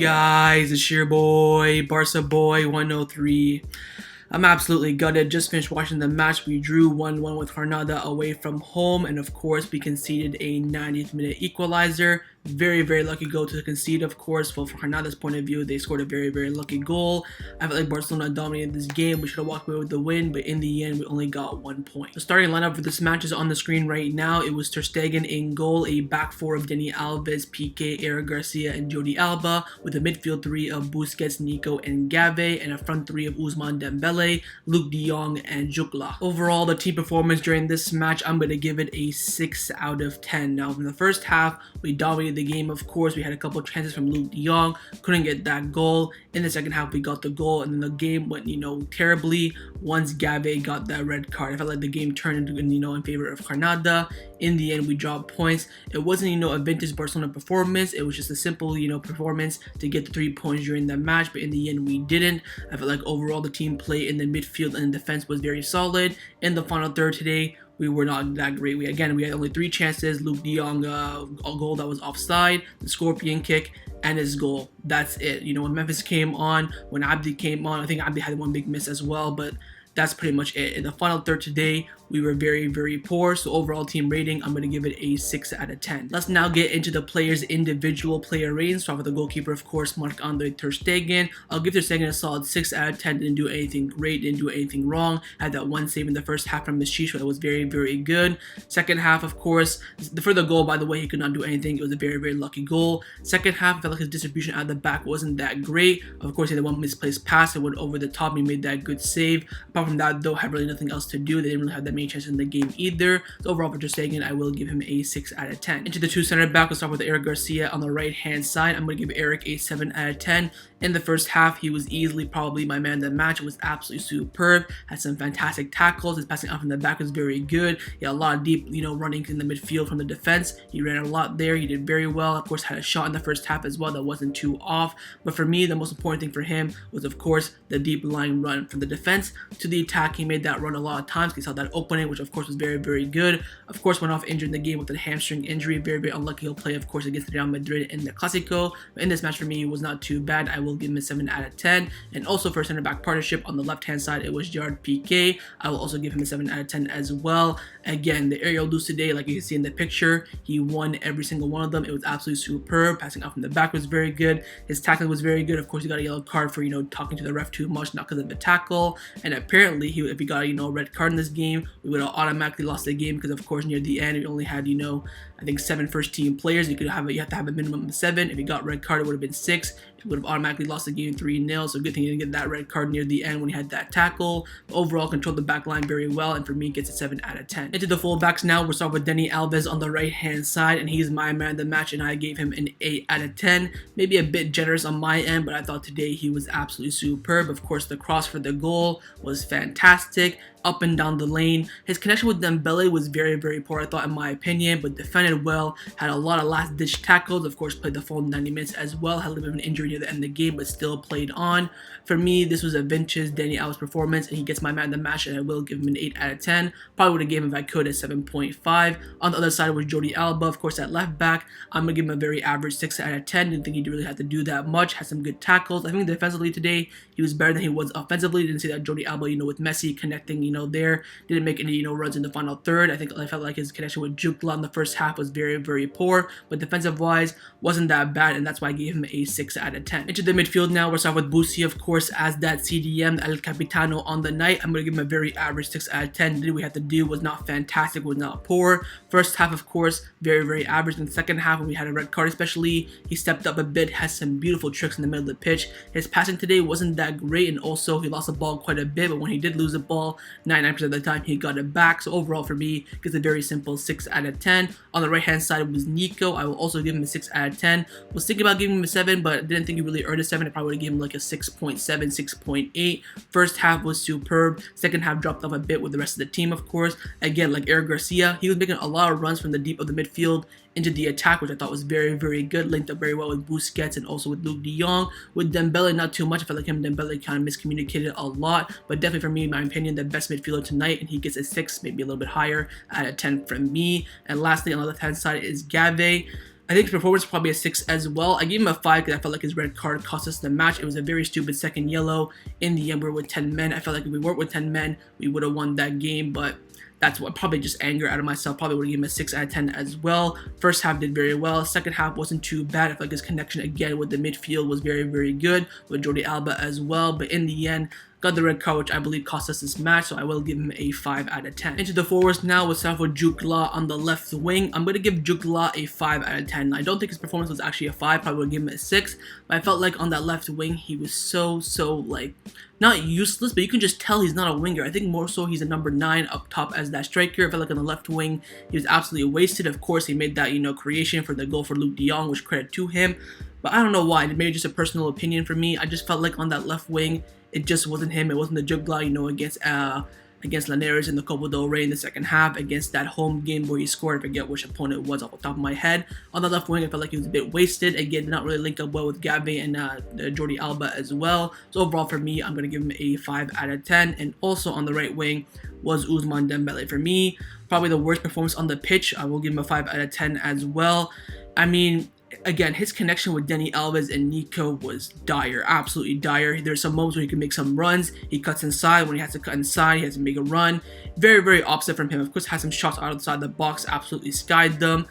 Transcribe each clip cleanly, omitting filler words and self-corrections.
guys? It's your boy, Barca Boy 103. I'm absolutely gutted. Just finished watching the match. We drew 1-1 with Granada away from home, and of course, we conceded a 90th minute equalizer. Very, very lucky goal to concede, of course. Well, from Granada's point of view, they scored a very, very lucky goal. I felt like Barcelona dominated this game. We should have walked away with the win, but in the end, we only got 1 point. The starting lineup for this match is on the screen right now. It was Ter Stegen in goal, a back four of Denny Alves, Pique, Garcia, and Jordi Alba, with a midfield three of Busquets, Nico, and Gavi, and a front three of Ousmane Dembele, Luuk De Jong, and Jukla. Overall, the team performance during this match, I'm going to give it a 6 out of 10. Now, in the first half, we dominated the game, of course. We had a couple chances from Luuk De Jong, couldn't get that goal. In the second half, we got the goal, and then the game went, terribly once Gavi got that red card. I felt like the game turned into, in favor of Granada. In the end, we dropped points. It wasn't, a vintage Barcelona performance. It was just a simple, performance to get the 3 points during that match, but in the end, we didn't. I felt like overall the team play in the midfield and defense was very solid. In the final third today, we were not that great. We had only 3 chances. Luuk De Jong, a goal that was offside, the scorpion kick, and his goal. That's it. When Memphis came on, when Abdi came on, I think Abdi had one big miss as well, but that's pretty much it. In the final third today, we were very, very poor. So overall team rating, I'm going to give it a 6 out of 10. Let's now get into the players' individual player ratings. Start with the goalkeeper, of course, Marc-Andre Ter Stegen. I'll give Ter Stegen a solid 6 out of 10. Didn't do anything great, didn't do anything wrong. Had that one save in the first half from Messi, that was very, very good. Second half, of course, for the goal, by the way, he could not do anything. It was a very, very lucky goal. Second half, I felt like his distribution out of the back wasn't that great. Of course, he had one misplaced pass. It went over the top. He made that good save. Apart from that, though, had really nothing else to do. They didn't really have that many chances in the game either. So overall, for Ter Stegen, I will give him a 6 out of 10. Into the two center back, we'll start with Eric Garcia on the right hand side. I'm going to give Eric a 7 out of 10. In the first half, he was easily probably my man of the match. It was absolutely superb. Had some fantastic tackles. His passing out from the back was very good. He had a lot of deep, running in the midfield from the defense. He ran a lot there. He did very well. Of course, had a shot in the first half as well that wasn't too off. But for me, the most important thing for him was, of course, the deep line run from the defense to the attack. He made that run a lot of times. He saw that opening, which of course was very, very good. Of course, went off injured in the game with a hamstring injury. Very, very unlucky. He'll play, of course, against Real Madrid in the Clásico. But in this match for me, it was not too bad. I will give him a 7 out of 10. And also for center back partnership on the left hand side, it was Gerard Pique. I will also give him a 7 out of 10 as well. Again, the aerial duels today, like you can see in the picture, he won every single one of them. It was absolutely superb. Passing out from the back was very good. His tackling was very good. Of course, he got a yellow card for talking to the ref too much, not because of the tackle. And apparently, if he got a red card in this game, we would have automatically lost the game because, of course, near the end, we only had I think 7 first team players. You have to have a minimum of 7. If he got red card, it would have been 6. He would have automatically lost the game 3-0. So good thing he didn't get that red card near the end when he had that tackle. But overall, controlled the back line very well, and for me, gets a 7 out of 10. Into the fullbacks now, we'll start with Denny Alves on the right hand side, and he's my man of the match, and I gave him an 8 out of 10. Maybe a bit generous on my end, but I thought today he was absolutely superb. Of course, the cross for the goal was fantastic. Up and down the lane. His connection with Dembele was very, very poor, I thought, in my opinion, but defended well, had a lot of last-ditch tackles, of course, played the full 90 minutes as well, had a little bit of an injury near the end of the game, but still played on. For me, this was a vintage Denny Alves performance, and he gets my man of the match, and I will give him an 8 out of 10. Probably would have given him, if I could, a 7.5. On the other side was Jordi Alba, of course, at left back. I'm going to give him a very average 6 out of 10. Didn't think he really had to do that much. Had some good tackles. I think defensively today, he was better than he was offensively. Didn't see that Jordi Alba, with Messi connecting, there. Didn't make any, runs in the final third. I felt like his connection with Jukla in the first half was very, very poor, but defensive-wise, wasn't that bad, and that's why I gave him a 6 out of 10. Into the midfield now, we'll start with Busquets, of course, as that CDM, El Capitano on the night. I'm going to give him a very average 6 out of 10. What we had to do was not fantastic, was not poor. First half, of course, very, very average. In the second half, when we had a red card especially, he stepped up a bit, has some beautiful tricks in the middle of the pitch. His passing today wasn't that great, and also he lost the ball quite a bit, but when he did lose the ball, 99% of the time he got it back. So overall for me, it's a very simple 6 out of 10. On the right hand side was Nico. I will also give him a 6 out of 10. Was thinking about giving him a 7, but didn't think he really earned a 7. I probably would have given him like a 6.7, 6.8. First half was superb. Second half dropped off a bit with the rest of the team, of course. Again, like Eric Garcia, he was making a lot of runs from the deep of the midfield into the attack, which I thought was very, very good. Linked up very well with Busquets and also with Luuk De Jong. With Dembele, not too much. I felt like him and Dembele kind of miscommunicated a lot, but definitely for me, in my opinion, the best midfielder tonight, and he gets a 6, maybe a little bit higher, out of 10 from me. And lastly, on the left-hand side is Gavi. I think his performance was probably a 6 as well. I gave him a 5 because I felt like his red card cost us the match. It was a very stupid second yellow. In the end, we were with 10 men. I felt like if we weren't with 10 men, we would have won that game, but that's what probably just anger out of myself. Probably would have given him a 6 out of 10 as well. First half did very well. Second half wasn't too bad. I feel like his connection again with the midfield was very, very good with Jordi Alba as well. But in the end, got the red card, which I believe cost us this match, so I will give him a 5 out of 10. Into the forwards now with Safo Jukla on the left wing. I'm going to give Jukla a 5 out of 10. I don't think his performance was actually a 5, probably would give him a 6, but I felt like on that left wing, he was so like, not useless, but you can just tell he's not a winger. I think more so he's a number 9 up top as that striker. I felt like on the left wing, he was absolutely wasted. Of course, he made that, creation for the goal for Luuk De Jong, which credit to him, but I don't know why. Maybe just a personal opinion for me. I just felt like on that left wing, it just wasn't him. It wasn't the Jugla, against Linares in the Copa del Rey in the second half, against that home game where he scored. I forget which opponent it was off the top of my head. On the left wing, I felt like he was a bit wasted. Again, did not really link up well with Gavi and Jordi Alba as well. So overall for me, I'm going to give him a 5 out of 10. And also on the right wing was Ousmane Dembele. For me, probably the worst performance on the pitch. I will give him a 5 out of 10 as well. I mean, again, his connection with Denny Alves and Nico was dire, absolutely dire. There's some moments where he can make some runs. He cuts inside. When he has to cut inside, he has to make a run. Very, very opposite from him. Of course, has some shots outside the box, absolutely skied them.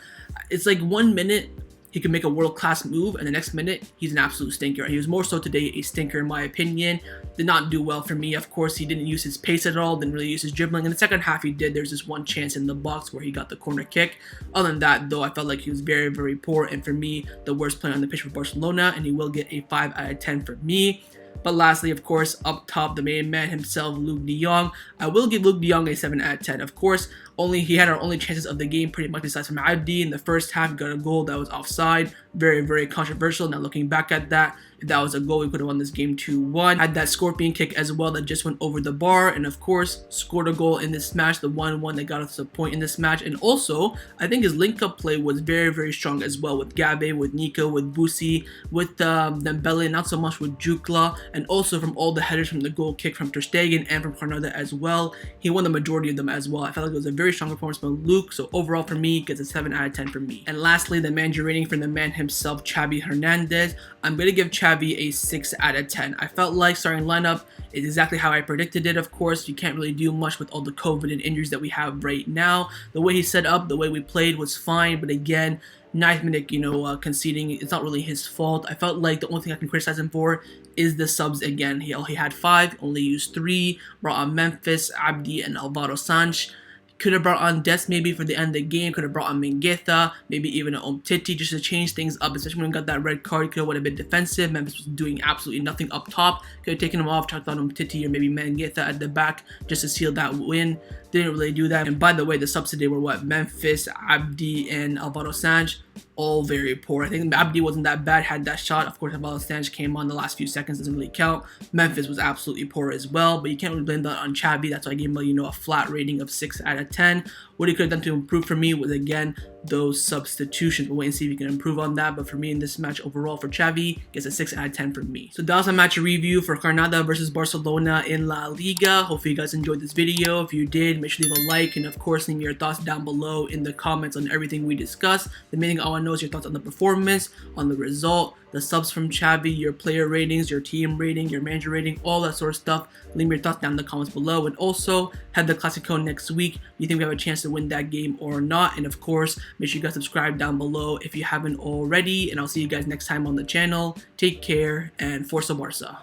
It's like 1 minute he can make a world-class move, and the next minute, he's an absolute stinker. He was more so today a stinker, in my opinion. Did not do well for me. Of course, he didn't use his pace at all, didn't really use his dribbling. In the second half, he did. There's this one chance in the box where he got the corner kick. Other than that, though, I felt like he was very, very poor, and for me, the worst player on the pitch for Barcelona, and he will get a 5 out of 10 for me. But lastly, of course, up top, the main man himself, Luuk De Jong. I will give Luuk De Jong a 7 out of 10. Of course, he had our only chances of the game pretty much besides from Abdi. In the first half, he got a goal that was offside. Very, very controversial. Now looking back at that, if that was a goal, we could have won this game 2-1. Had that scorpion kick as well that just went over the bar. And of course, scored a goal in this match, the 1-1 that got us a point in this match. And also, I think his link-up play was very, very strong as well with Gavi, with Nico, with Busi, with Dembele, not so much with Jukla. And also from all the headers from the goal kick from Ter Stegen and from Granada as well. He won the majority of them as well. I felt like it was a very strong performance from Luuk. So overall for me, gets a 7 out of 10 for me. And lastly, the manager rating from the man himself, Xavi Hernandez. I'm going to give Xavi a 6 out of 10. I felt like starting lineup is exactly how I predicted it. Of course, you can't really do much with all the COVID and injuries that we have right now. The way he set up, the way we played was fine. But again, 9th minute, conceding, it's not really his fault. I felt like the only thing I can criticize him for is the subs again. He had 5, only used 3, brought on Memphis, Abdi, and Alvaro Sanch. Could have brought on Des maybe for the end of the game. Could have brought on Mingueza, maybe even an Umtiti just to change things up, especially when we got that red card. Could have went a bit defensive. Memphis was doing absolutely nothing up top. Could have taken him off, chucked on Umtiti or maybe Mingueza at the back just to seal that win. Didn't really do that. And by the way, the subs today were what? Memphis, Abdi, and Alvaro Sanch. All very poor. I think Abdi wasn't that bad, had that shot. Of course, Alvaro Sanch came on the last few seconds, doesn't really count. Memphis was absolutely poor as well, but you can't really blame that on Xavi. That's why I gave him a flat rating of 6 out of 10. What he could have done to improve for me was, again, those substitutions. We'll wait and see if he can improve on that. But for me in this match overall for Xavi, gets a 6 out of 10 from me. So that was my match review for Granada versus Barcelona in La Liga. Hopefully you guys enjoyed this video. If you did, make sure to leave a like and of course leave me your thoughts down below in the comments on everything we discussed. The main thing I want to know is your thoughts on the performance, on the result, the subs from Xavi, your player ratings, your team rating, your manager rating, all that sort of stuff. Leave me your thoughts down in the comments below. And also, have the Clasico next week. Do you think we have a chance to win that game or not? And of course, make sure you guys subscribe down below if you haven't already. And I'll see you guys next time on the channel. Take care and Forza Barca.